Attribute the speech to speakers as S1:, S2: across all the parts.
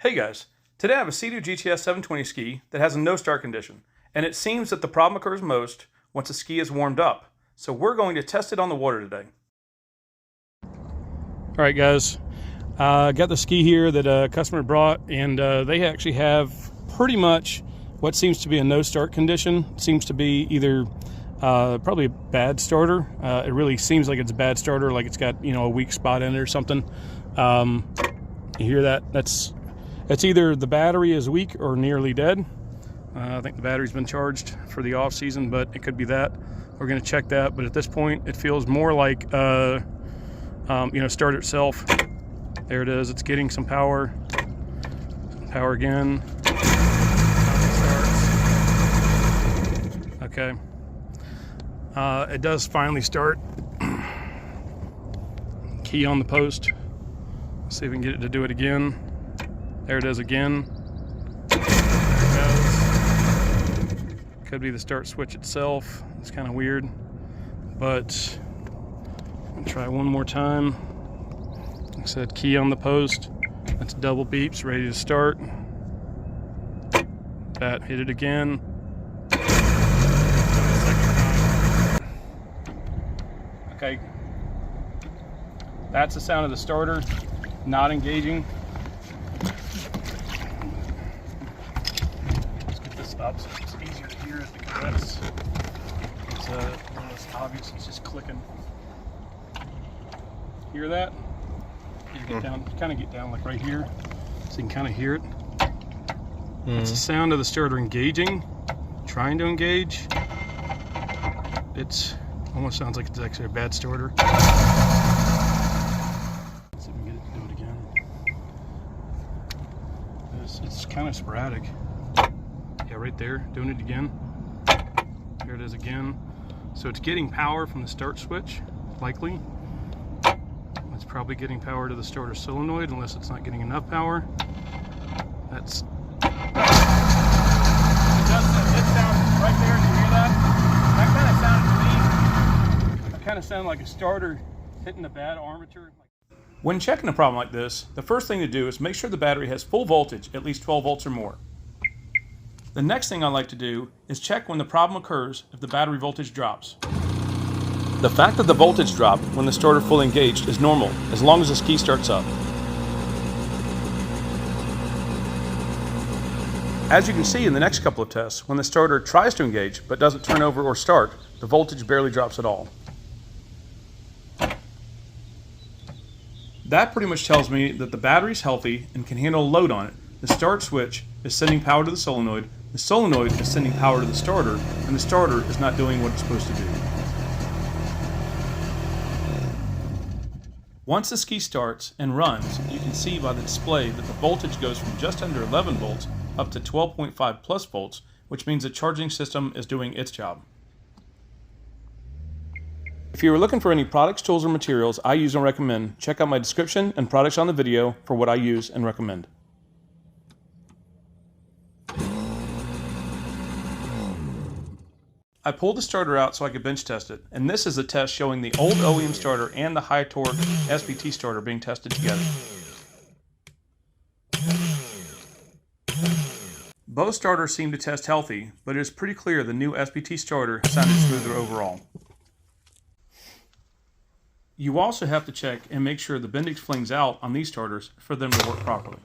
S1: Hey guys, today I have a Sea-Doo GTS 720 ski that has a no start condition, and it seems that the problem occurs most once the ski is warmed up. So we're going to test it on the water today. All right guys, got the ski here that a customer brought, and they actually have pretty much what seems to be a no start condition. It seems to be either probably a bad starter. It really seems like it's a bad starter, like it's got, you know, a weak spot in it or something. You hear that? It's either the battery is weak or nearly dead. I think the battery's been charged for the off season, but it could be that. We're going to check that, but at this point it feels more like you know, start itself. There it is. It's getting some power. Power again. Okay. It does finally start. Key on the post. Let's see if we can get it to do it again. There it is again. There it goes. Could be the start switch itself. It's kind of weird, but I'll try one more time. Like I said, key on the post. That's double beeps, ready to start. That hit it again. Okay. That's the sound of the starter not engaging. Up so it's easier to hear it because it's almost obvious. It's just clicking. Hear that? You get down, kind of get down like right here, so you can kind of hear it. It's the sound of the starter engaging, trying to engage. It almost sounds like it's actually a bad starter. Let's see if we can get it to do it again. It's kind of sporadic. Yeah, right there, doing it again. Here it is again. So it's getting power from the start switch, likely. It's probably getting power to the starter solenoid, unless it's not getting enough power. That's... It sounds right there, do you hear that? That kind of sounded like a starter hitting a bad armature. When checking a problem like this, the first thing to do is make sure the battery has full voltage, at least 12 volts or more. The next thing I like to do is check when the problem occurs if the battery voltage drops. The fact that the voltage dropped when the starter fully engaged is normal, as long as the ski starts up. As you can see in the next couple of tests, when the starter tries to engage but doesn't turn over or start, the voltage barely drops at all. That pretty much tells me that the battery is healthy and can handle a load on it. The start switch is sending power to the solenoid is sending power to the starter, and the starter is not doing what it's supposed to do. Once the ski starts and runs, you can see by the display that the voltage goes from just under 11 volts up to 12.5 plus volts, which means the charging system is doing its job. If you are looking for any products, tools, or materials I use and recommend, check out my description and products on the video for what I use and recommend. I pulled the starter out so I could bench test it, and this is a test showing the old OEM starter and the high torque SBT starter being tested together. Both starters seem to test healthy, but it is pretty clear the new SBT starter sounded smoother overall. You also have to check and make sure the Bendix flings out on these starters for them to work properly.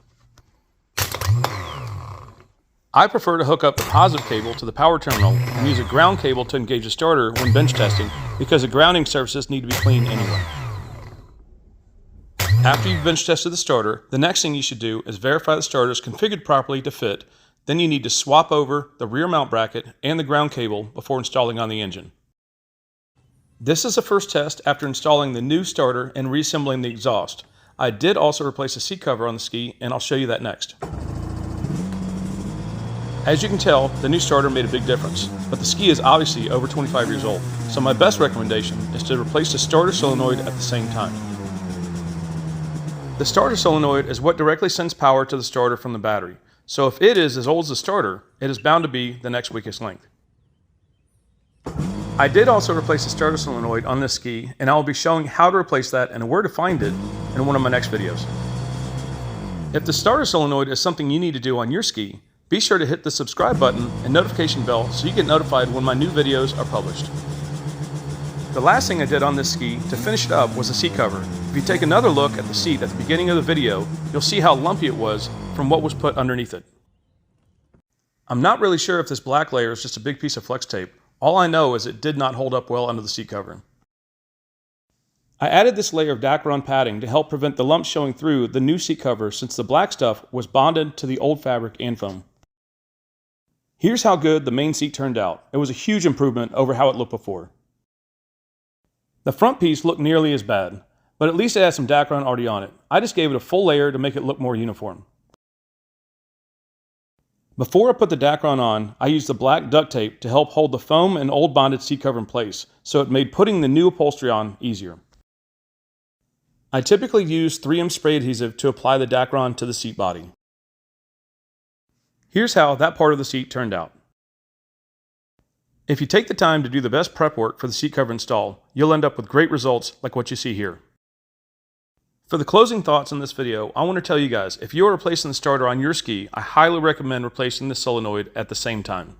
S1: I prefer to hook up the positive cable to the power terminal and use a ground cable to engage the starter when bench testing, because the grounding surfaces need to be cleaned anyway. After you've bench tested the starter, the next thing you should do is verify the starter is configured properly to fit. Then you need to swap over the rear mount bracket and the ground cable before installing on the engine. This is the first test after installing the new starter and reassembling the exhaust. I did also replace the seat cover on the ski, and I'll show you that next. As you can tell, the new starter made a big difference, but the ski is obviously over 25 years old, so my best recommendation is to replace the starter solenoid at the same time. The starter solenoid is what directly sends power to the starter from the battery, so if it is as old as the starter, it is bound to be the next weakest link. I did also replace the starter solenoid on this ski, and I will be showing how to replace that and where to find it in one of my next videos. If the starter solenoid is something you need to do on your ski, be sure to hit the subscribe button and notification bell so you get notified when my new videos are published. The last thing I did on this ski to finish it up was the seat cover. If you take another look at the seat at the beginning of the video, you'll see how lumpy it was from what was put underneath it. I'm not really sure if this black layer is just a big piece of flex tape. All I know is it did not hold up well under the seat cover. I added this layer of Dacron padding to help prevent the lumps showing through the new seat cover since the black stuff was bonded to the old fabric and foam. Here's how good the main seat turned out. It was a huge improvement over how it looked before. The front piece looked nearly as bad, but at least it had some Dacron already on it. I just gave it a full layer to make it look more uniform. Before I put the Dacron on, I used the black duct tape to help hold the foam and old bonded seat cover in place, so it made putting the new upholstery on easier. I typically use 3M spray adhesive to apply the Dacron to the seat body. Here's how that part of the seat turned out. If you take the time to do the best prep work for the seat cover install, you'll end up with great results like what you see here. For the closing thoughts on this video, I want to tell you guys, if you are replacing the starter on your ski, I highly recommend replacing the solenoid at the same time.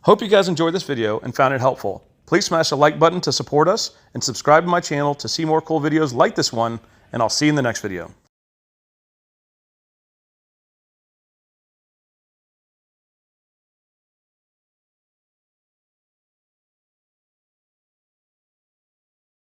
S1: Hope you guys enjoyed this video and found it helpful. Please smash the like button to support us and subscribe to my channel to see more cool videos like this one, and I'll see you in the next video.